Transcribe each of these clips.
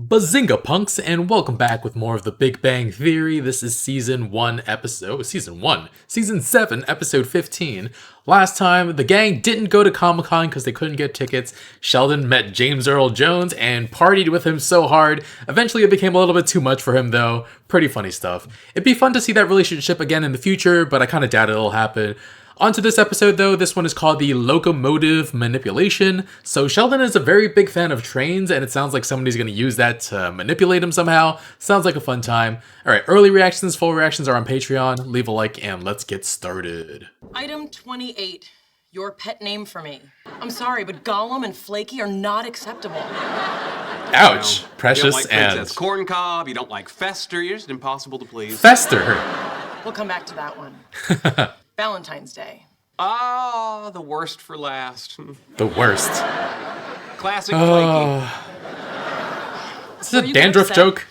Bazinga punks, and welcome back with more of the Big Bang Theory. This is season 7, episode 15. Last time, the gang didn't go to Comic-Con because they couldn't get tickets. Sheldon met James Earl Jones and partied with him so hard. Eventually, it became a little bit too much for him, though. Pretty funny stuff. It'd be fun to see that relationship again in the future, but I kind of doubt it'll happen. On to this episode, though. This one is called the Locomotive Manipulation. So Sheldon is a very big fan of trains, and it sounds like somebody's going to use that to manipulate him somehow. Sounds like a fun time. All right, early reactions, full reactions are on Patreon. Leave a like, and let's get started. Item 28, your pet name for me. I'm sorry, but Gollum and Flaky are not acceptable. Ouch. Well, Precious you don't like and... Princess Corncob, you don't like Fester, you're just impossible to please. Fester. We'll come back to that one. Valentine's Day. Ah, the worst for last. The worst. Classic Flaky. Is this a dandruff joke?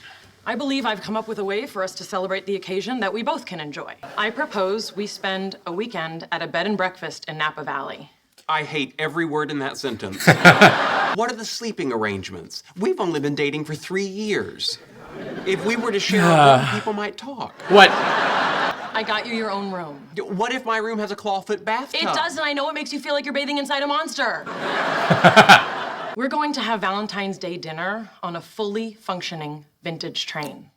I believe I've come up with a way for us to celebrate the occasion that we both can enjoy. I propose we spend a weekend at a bed and breakfast in Napa Valley. I hate every word in that sentence. What are the sleeping arrangements? We've only been dating for 3 years. If we were to share a room, people might talk. What? I got you your own room. What if my room has a clawfoot bathtub? It does, and I know it makes you feel like you're bathing inside a monster. We're going to have Valentine's Day dinner on a fully functioning vintage train.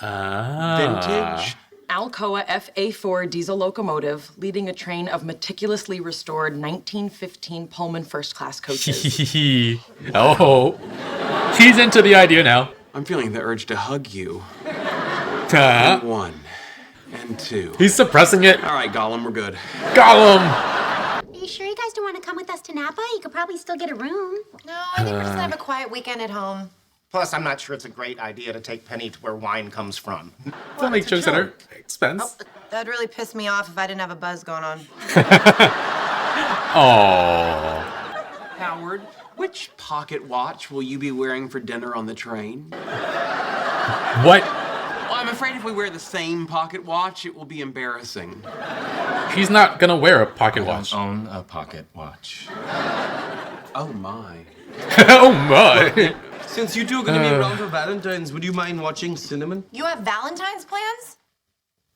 Vintage? Alcoa FA4 diesel locomotive leading a train of meticulously restored 1915 Pullman first-class coaches. Oh, he's into the idea now. I'm feeling the urge to hug you. And 1. And 2. He's suppressing it. All right, Gollum, we're good. Gollum! Are you sure you guys don't want to come with us to Napa? You could probably still get a room. No, I think we're just gonna have a quiet weekend at home. Plus, I'm not sure it's a great idea to take Penny to where wine comes from. Don't make jokes at her expense. That'd really piss me off if I didn't have a buzz going on. Aww. Howard, which pocket watch will you be wearing for dinner on the train? What? Well, I'm afraid if we wear the same pocket watch, it will be embarrassing. He's not gonna wear a pocket watch. Own a pocket watch. Oh, my. Oh my. Since you two are gonna be around for Valentine's, would you mind watching Cinnamon? You have Valentine's plans?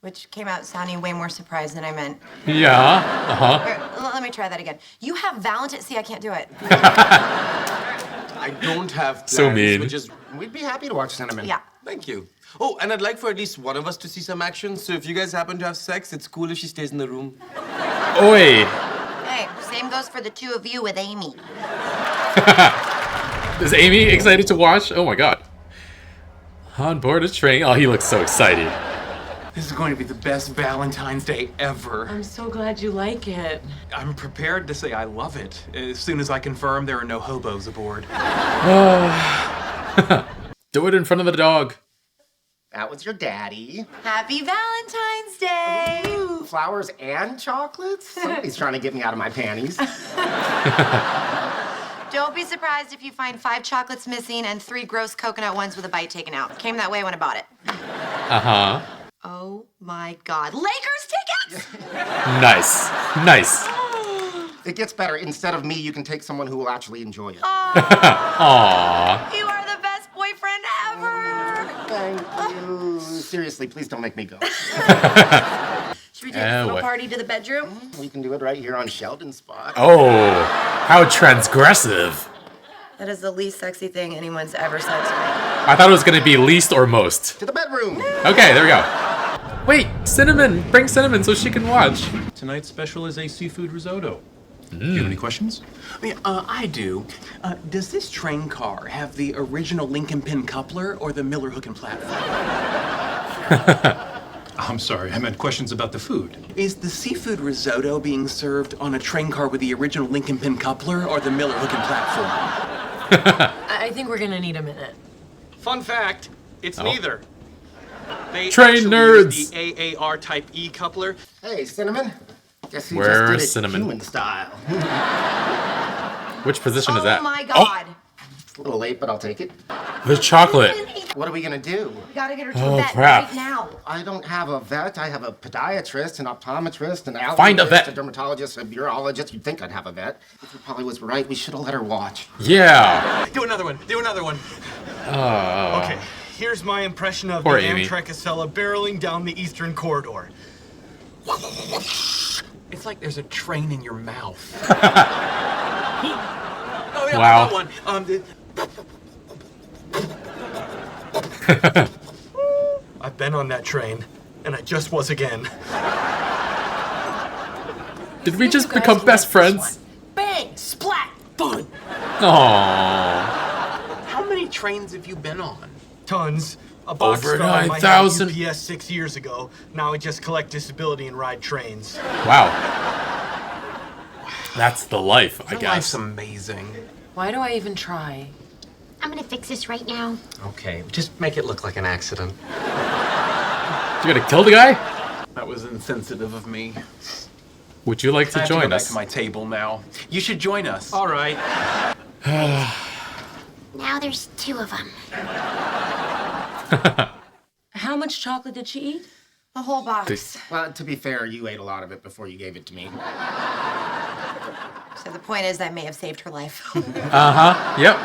Which came out sounding way more surprised than I meant. Yeah. Here, let me try that again. You have Valentine's... See, I can't do it. I don't have plans. So mean. But just We'd be happy to watch Cinnamon. Yeah. thank you. Oh, and I'd like for at least one of us to see some action. So if you guys happen to have sex, it's cool if she stays in the room. Oi. Hey, same goes for the two of you with Amy. Is Amy excited to watch? Oh my god. On board a train. Oh, he looks so excited. This is going to be the best Valentine's Day ever. I'm so glad you like it. I'm prepared to say I love it as soon as I confirm there are no hobos aboard. Do it in front of the dog. That was your daddy. Happy Valentine's Day! Flowers and chocolates? Somebody's trying to get me out of my panties. Don't be surprised if you find 5 chocolates missing and 3 gross coconut ones with a bite taken out. Came that way when I bought it. Uh-huh. Oh my God. Lakers tickets! Nice. Nice. It gets better. Instead of me, you can take someone who will actually enjoy it. Aww. You are the best boyfriend ever! Thank you. Seriously, please don't make me go. Should we take a little what? party to the bedroom? We can do it right here on Sheldon's spot. Oh, how transgressive. That is the least sexy thing anyone's ever said to me. I thought it was gonna be least or most. To the bedroom. Okay, there we go. Wait, Cinnamon. Bring Cinnamon so she can watch. Tonight's special is a seafood risotto. Do you have any questions? I do. Does this train car have the original Lincoln Pin coupler or the Miller Hook and Platform? I'm sorry, I meant questions about the food. Is the seafood risotto being served on a train car with the original Lincoln Pin coupler or the Miller Hook and Platform? I think we're gonna need a minute. Fun fact, it's neither. They Train actually nerds. use the AAR Type E coupler. Hey, Cinnamon. Guess who Where's just did it Cinnamon? human style. Which position is that? Oh my God. It's a little late, but I'll take it. The chocolate. Ethan, What are we gonna do? We gotta get her to Oh, a vet crap. right now. I don't have a vet. I have a podiatrist, an optometrist, an allergist, Find a vet. a dermatologist, a urologist. You'd think I'd have a vet. If Polly was right, we should have let her watch. Yeah. Do another one. Do another one. Okay, here's my impression of Poor the Amy. Amtrak Acela barreling down the eastern corridor. It's like there's a train in your mouth. Oh, yeah, Wow. that one. I've been on that train, and I just was again. Did we just You guys become like best this friends? one. Bang! Splat! Fun! Aww. How many trains have you been on? Tons. A box Over farm I had 9,000. at UPS 6 years ago. Now I just collect disability and ride trains. Wow. That's the life, I Your guess. life's amazing. Why do I even try? I'm gonna fix this right now. Okay, just make it look like an accident. You gonna kill the guy? That was insensitive of me. Would you like I to have to go join back us? to my table now. You should join us. All right. Now there's 2 of them. How much chocolate did she eat? A whole box. Well, to be fair, you ate a lot of it before you gave it to me. So the point is, I may have saved her life. Yep.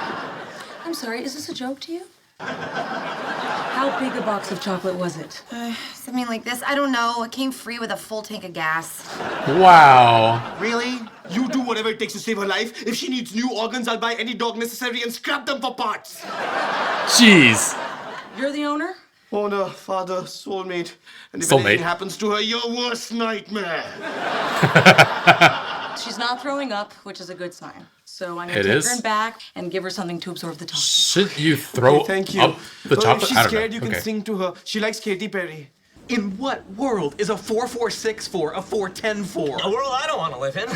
I'm sorry, is this a joke to you? How big a box of chocolate was it? Something like this. I don't know. It came free with a full tank of gas. Wow. Really? You do whatever it takes to save her life. If she needs new organs, I'll buy any dog necessary and scrap them for parts. Jeez. You're the owner? Owner, father, soulmate. And if Soulmate. anything happens to her, your worst nightmare. She's not throwing up, which is a good sign. So I'm gonna It take is? her in back and give her something to absorb the toxin. Shouldn't you throw Thank you. up the If chocolate? she's I don't scared, know. you can Okay. sing to her. She likes Katy Perry. In what world is a 4464 a 410-4? A world I don't want to live in.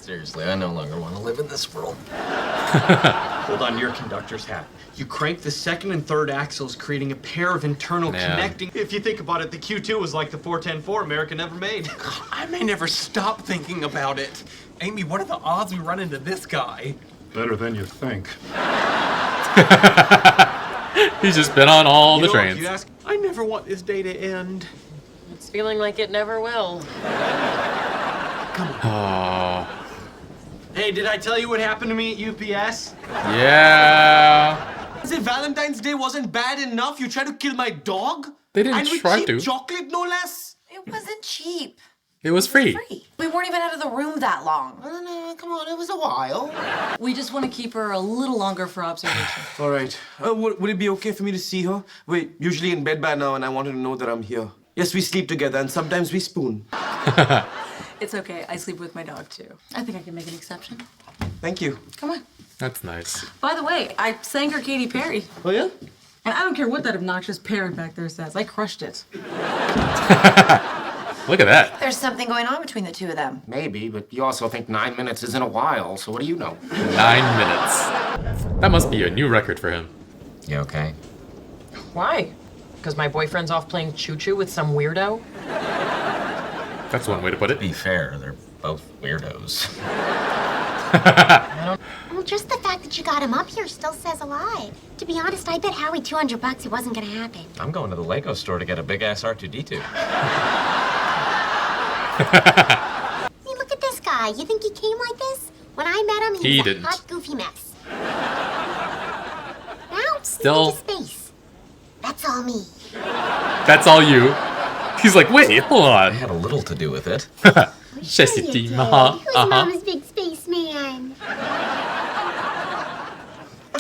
Seriously, I no longer want to live in this world. Hold on to your conductor's hat. You crank the second and third axles, creating a pair of internal Man. connecting. If you think about it, the Q2 was like the 410-4 America never made. I may never stop thinking about it. Amy, what are the odds we run into this guy? Better than you think. He's just been on all the You know, if trains. you ask, I never want this day to end. It's feeling like it never will. Oh. Hey, did I tell you what happened to me at UPS? Yeah. Say Valentine's Day wasn't bad enough. You tried to kill my dog? They didn't and with try cheap to. chocolate, no less. It wasn't cheap. It was free. Free. We weren't even out of the room that long. No, come on, it was a while. We just want to keep her a little longer for observation. All right. Would it be okay for me to see her? Wait, usually in bed by now, and I wanted to know that I'm here. Yes, we sleep together, and sometimes we spoon. It's okay. I sleep with my dog too. I think I can make an exception. Thank you. Come on. That's nice. By the way, I sang her Katy Perry. Oh, yeah? And I don't care what that obnoxious parrot back there says. I crushed it. Look at that. There's something going on between the 2 of them. Maybe, but you also think 9 minutes isn't a while, so what do you know? 9 minutes. That must be a new record for him. You okay? Why? Because my boyfriend's off playing choo-choo with some weirdo? That's one way to put To it. be fair, they're both weirdos. Well, just the fact that you got him up here still says a lot. To be honest, I bet Howie $200 it wasn't gonna happen. I'm going to the Lego store to get a big-ass R2-D2. I mean, look at this guy. You think he came like this? When I met him, He he was didn't. a hot, goofy mess. Now, Still- look at his face. That's all me. That's all you. He's like, wait, hold I on. had a little to do with it. Je Sure you suis did. uh-huh, Who's uh-huh. Mama's big spaceman?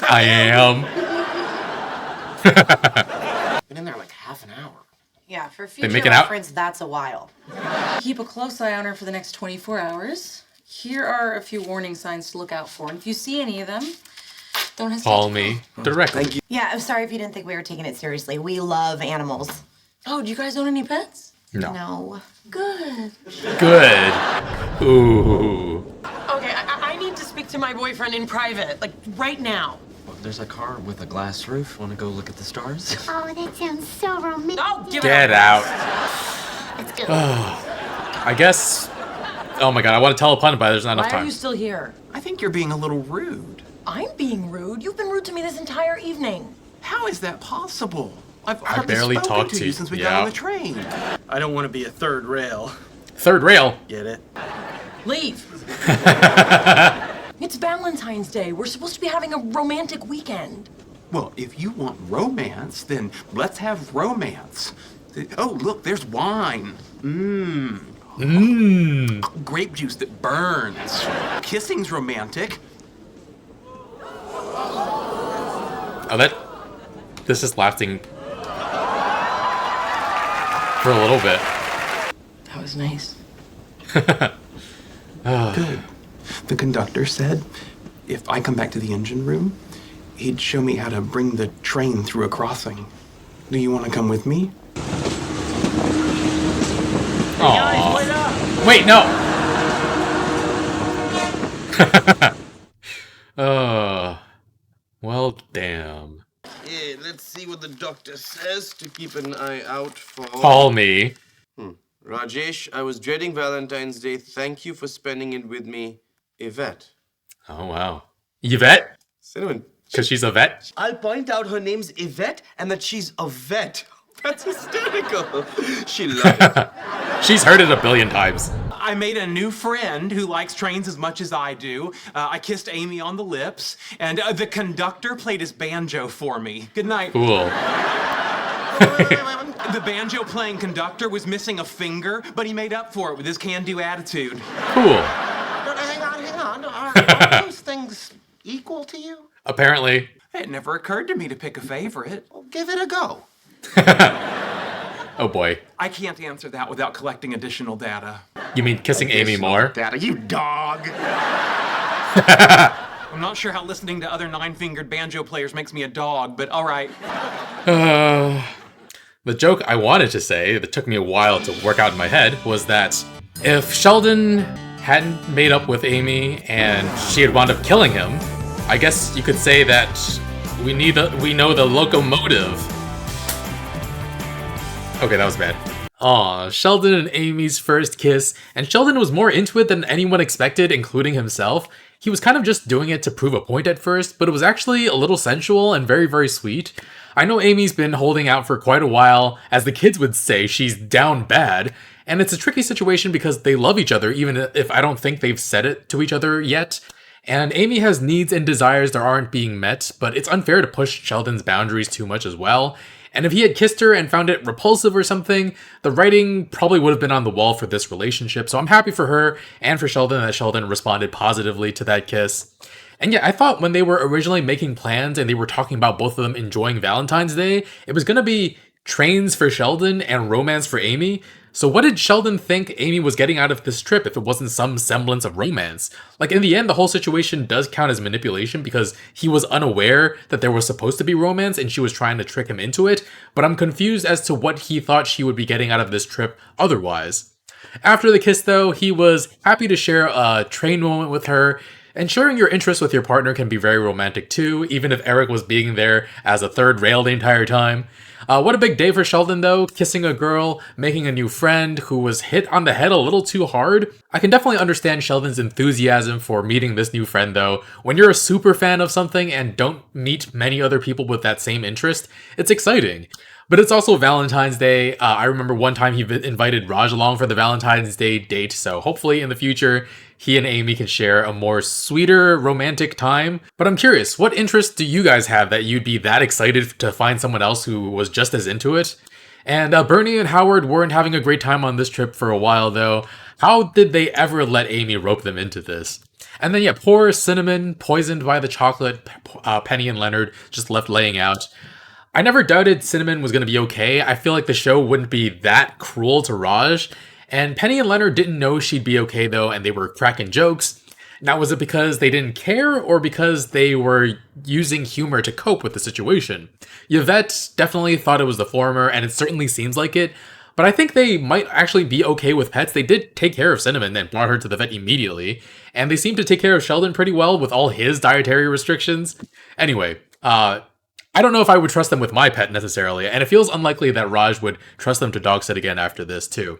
I am. Been in there like half an hour. Yeah, for future making out? reference, that's a while. Keep a close eye on her for the next 24 hours. Here are a few warning signs to look out for. And if you see any of them, don't hesitate Call to me directly. Thank you. Yeah, I'm sorry if you didn't think we were taking it seriously. We love animals. Oh, do you guys own any pets? No. No. Good. Good. Ooh. Okay, I need to speak to my boyfriend in private, like right now. There's a car with a glass roof. Want to go look at the stars? Oh, that sounds so romantic. Oh, give Get out. Let's go. I guess. Oh my god, I want to tell a pun, but there's not enough Why are time. you still here? I think you're being a little rude. I'm being rude. You've been rude to me this entire evening. How is that possible? I've I hardly barely spoken talked to to you you. since we Yeah. got on the train. I don't want to be a third rail. Third rail. Get it? Leave. It's Valentine's Day. We're supposed to be having a romantic weekend. Well, if you want romance, then let's have romance. Oh, look, there's wine. Grape juice that burns. Kissing's romantic. Oh, this is lasting for a little bit. That was nice. Good. The conductor said if I come back to the engine room, he'd show me how to bring the train through a crossing. Do you want to come with me? Aww. Wait, no. Well, damn. Yeah, let's see what the doctor says to keep an eye out for. Call me. Rajesh, I was dreading Valentine's Day. Thank you for spending it with me. Yvette. Oh, wow. Yvette? Cinnamon. Because she's a vet? I'll point out her name's Yvette and that she's a vet. That's hysterical. She loved it. She's heard it a billion times. I made a new friend who likes trains as much as I do. I kissed Amy on the lips, and the conductor played his banjo for me. Good night. Cool. The banjo-playing conductor was missing a finger, but he made up for it with his can-do attitude. Cool. Hang on. Are those things equal to you? Apparently. It never occurred to me to pick a favorite. Well, give it a go. Oh boy. I can't answer that without collecting additional data. You mean kissing Amy more? Daddy, you dog. I'm not sure how listening to other nine-fingered banjo players makes me a dog, but all right. The joke I wanted to say that took me a while to work out in my head was that if Sheldon hadn't made up with Amy and she had wound up killing him, I guess you could say that we know the locomotive. Okay, that was bad. Aw, Sheldon and Amy's first kiss, and Sheldon was more into it than anyone expected, including himself. He was kind of just doing it to prove a point at first, but it was actually a little sensual and very, very sweet. I know Amy's been holding out for quite a while. As the kids would say, she's down bad. And it's a tricky situation because they love each other, even if I don't think they've said it to each other yet. And Amy has needs and desires that aren't being met, but it's unfair to push Sheldon's boundaries too much as well. And if he had kissed her and found it repulsive or something, the writing probably would have been on the wall for this relationship. So I'm happy for her and for Sheldon that Sheldon responded positively to that kiss. And yeah, I thought when they were originally making plans and they were talking about both of them enjoying Valentine's Day, it was going to be trains for Sheldon and romance for Amy. So what did Sheldon think Amy was getting out of this trip if it wasn't some semblance of romance? Like, in the end, the whole situation does count as manipulation because he was unaware that there was supposed to be romance and she was trying to trick him into it, but I'm confused as to what he thought she would be getting out of this trip otherwise. After the kiss, though, he was happy to share a train moment with her, and sharing your interest with your partner can be very romantic too, even if Eric was being there as a third rail the entire time. What a big day for Sheldon though, kissing a girl, making a new friend who was hit on the head a little too hard. I can definitely understand Sheldon's enthusiasm for meeting this new friend though. When you're a super fan of something and don't meet many other people with that same interest, it's exciting. But it's also Valentine's Day. I remember one time he invited Raj along for the Valentine's Day date, so hopefully in the future, he and Amy can share a more sweeter, romantic time. But I'm curious, what interests do you guys have that you'd be that excited to find someone else who was just as into it? And Bernie and Howard weren't having a great time on this trip for a while, though. How did they ever let Amy rope them into this? And then, yeah, poor Cinnamon, poisoned by the chocolate, Penny and Leonard just left laying out. I never doubted Cinnamon was going to be okay. I feel like the show wouldn't be that cruel to Raj. And Penny and Leonard didn't know she'd be okay though, and they were cracking jokes. Now, was it because they didn't care or because they were using humor to cope with the situation? Yvette definitely thought it was the former, and it certainly seems like it. But I think they might actually be okay with pets. They did take care of Cinnamon and brought her to the vet immediately. And they seem to take care of Sheldon pretty well with all his dietary restrictions. Anyway, I don't know if I would trust them with my pet necessarily, and it feels unlikely that Raj would trust them to dog sit again after this too.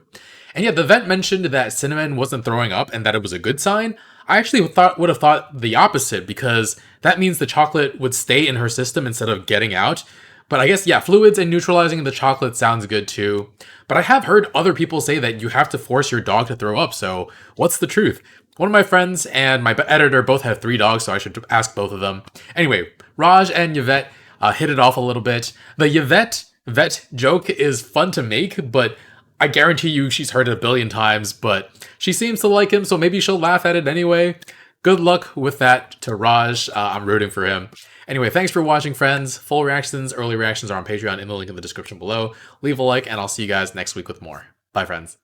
And yet the vet mentioned that Cinnamon wasn't throwing up and that it was a good sign. I actually would have thought the opposite, because that means the chocolate would stay in her system instead of getting out. But I guess, yeah, fluids and neutralizing the chocolate sounds good too. But I have heard other people say that you have to force your dog to throw up, so what's the truth? One of my friends and my editor both have 3 dogs, so I should ask both of them. Anyway, Raj and Yvette hit it off a little bit. The Yvette vet joke is fun to make, but I guarantee you she's heard it a billion times, but she seems to like him, so maybe she'll laugh at it anyway. Good luck with that to Raj. I'm rooting for him. Anyway, thanks for watching, friends. Full reactions, early reactions are on Patreon in the link in the description below. Leave a like, and I'll see you guys next week with more. Bye, friends.